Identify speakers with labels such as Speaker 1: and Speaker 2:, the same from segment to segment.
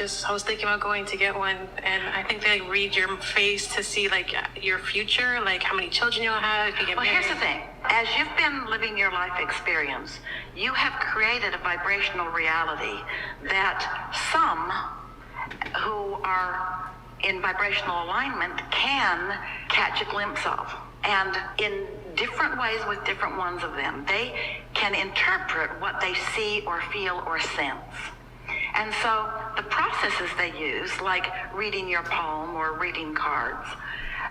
Speaker 1: I was thinking about going to get one, and I think they read your face to see like your future, like how many children you'll have if you get married.
Speaker 2: Well, here's the thing. As you've been living your life experience, you have created a vibrational reality that some who are in vibrational alignment can catch a glimpse of. And in different ways with different ones of them, they can interpret what they see or feel or sense. And so the processes they use, like reading your palm or reading cards,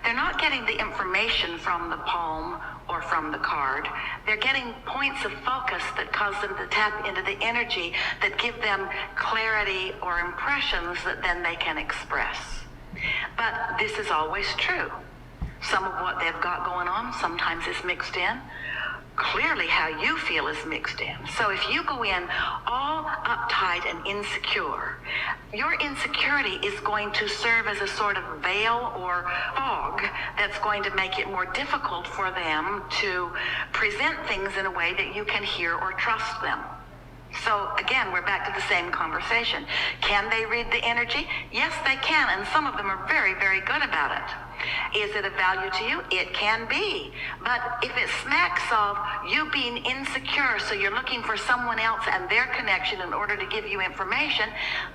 Speaker 2: they're not getting the information from the palm or from the card. They're getting points of focus that cause them to tap into the energy that give them clarity or impressions that then they can express. But this is always true. Some of what they've got going on sometimes is mixed in. Clearly how you feel is mixed in. So if you go in all uptight and insecure, your insecurity is going to serve as a sort of veil or fog that's going to make it more difficult for them to present things in a way that you can hear or trust them. So again, we're back to the same conversation. Can they read the energy? Yes, they can, and some of them are very, very good about it. Is it of value to you? It can be. But if it smacks of you being insecure, so you're looking for someone else and their connection in order to give you information,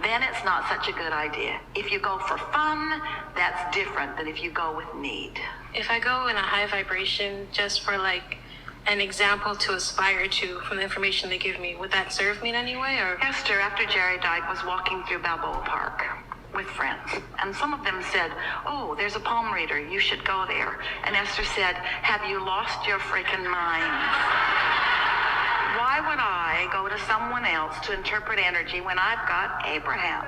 Speaker 2: then it's not such a good idea. If you go for fun, that's different than if you go with need.
Speaker 1: If I go in a high vibration just for like an example to aspire to from the information they give me, would that serve me in any way? Or
Speaker 2: Esther, after Jerry died, was walking through Balboa Park with friends, and some of them said, "Oh, there's a palm reader, you should go there." And Esther said, "Have you lost your freaking minds? Why would I go to someone else to interpret energy when I've got Abraham?"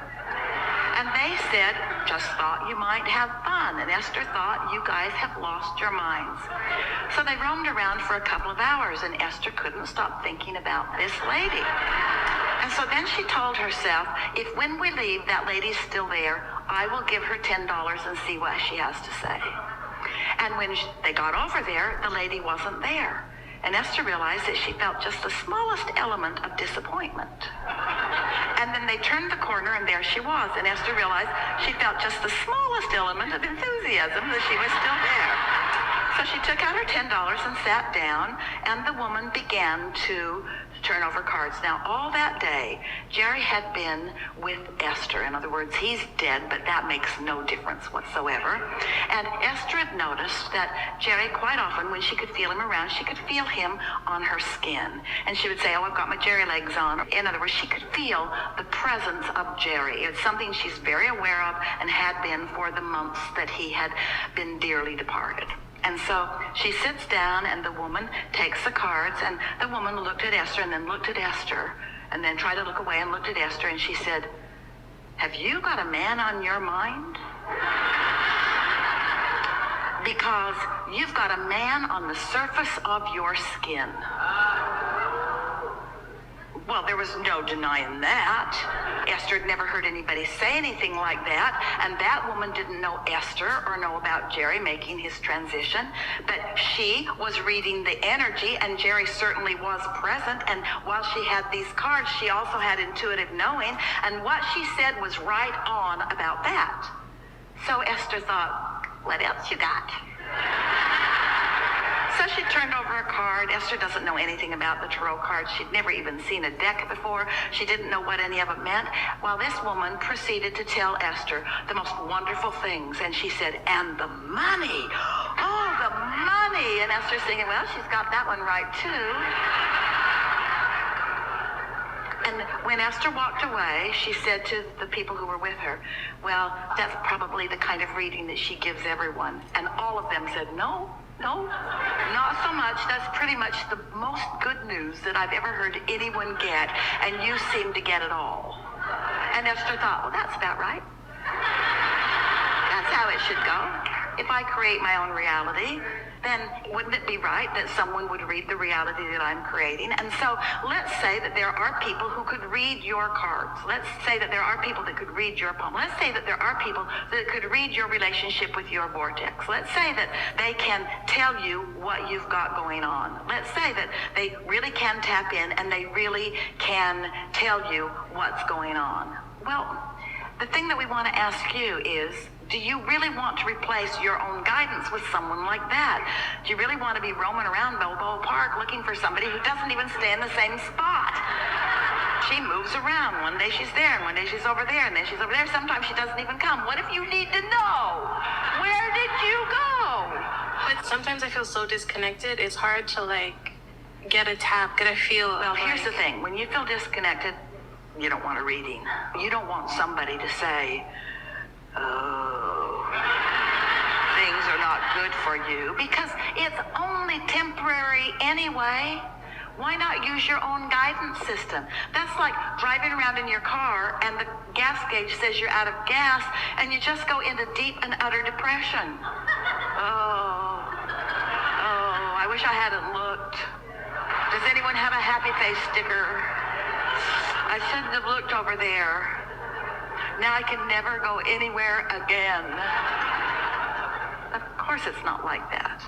Speaker 2: And they said, "Just thought you might have fun." And Esther thought, "You guys have lost your minds." So they roamed around for a couple of hours, and Esther couldn't stop thinking about this lady. And so then she told herself, if when we leave that lady's still there, I will give her $10 and see what she has to say. And when they got over there, the lady wasn't there. And Esther realized that she felt just the smallest element of disappointment. And then they turned the corner, and there she was. And Esther realized she felt just the smallest element of enthusiasm that she was still there. So she took out her $10 and sat down, and the woman began to turn over cards. Now, all that day, Jerry had been with Esther. In other words, he's dead, but that makes no difference whatsoever. And Esther had noticed that Jerry, quite often, when she could feel him around, she could feel him on her skin. And she would say, "Oh, I've got my Jerry legs on." In other words, she could feel the presence of Jerry. It's something she's very aware of and had been for the months that he had been dearly departed. And so she sits down, and the woman takes the cards, and the woman looked at Esther and then looked at Esther and then tried to look away and looked at Esther, and she said, "Have you got a man on your mind? Because you've got a man on the surface of your skin." Well, there was no denying that. Esther had never heard anybody say anything like that, and that woman didn't know Esther or know about Jerry making his transition, but she was reading the energy, and Jerry certainly was present, and while she had these cards, she also had intuitive knowing, and what she said was right on about that. So Esther thought, what else you got? So she turned over a card. Esther doesn't know anything about the tarot cards. She'd never even seen a deck before. She didn't know what any of it meant. While this woman proceeded to tell Esther the most wonderful things. And she said, "And the money. Oh, the money." And Esther's thinking, well, she's got that one right too. And when Esther walked away, she said to the people who were with her, "Well, that's probably the kind of reading that she gives everyone." And all of them said, "No, not so much. That's pretty much the most good news that I've ever heard anyone get, and you seem to get it all." And Esther thought, well, that's about right. That's how it should go. If I create my own reality, then wouldn't it be right that someone would read the reality that I'm creating? And so let's say that there are people who could read your cards. Let's say that there are people that could read your palm. Let's say that there are people that could read your relationship with your vortex. Let's say that they can tell you what you've got going on. Let's say that they really can tap in and they really can tell you what's going on. Well, The thing that we want to ask you is, do you really want to replace your own guidance with someone like that? Do you really want to be roaming around Balboa Park looking for somebody who doesn't even stay in the same spot? She moves around. One day she's there, and one day she's over there, and then she's over there. Sometimes she doesn't even come. What if you need to know? Where did you go?
Speaker 1: But sometimes I feel so disconnected. It's hard to like get a feel.
Speaker 2: Well, here's the thing. When you feel disconnected, you don't want a reading. You don't want somebody to say, oh, things are not good for you, because it's only temporary anyway. Why not use your own guidance system? That's like driving around in your car and the gas gauge says you're out of gas and you just go into deep and utter depression. Oh, I wish I hadn't looked. Does anyone have a happy face sticker? I shouldn't have looked over there. Now I can never go anywhere again. Of course it's not like that.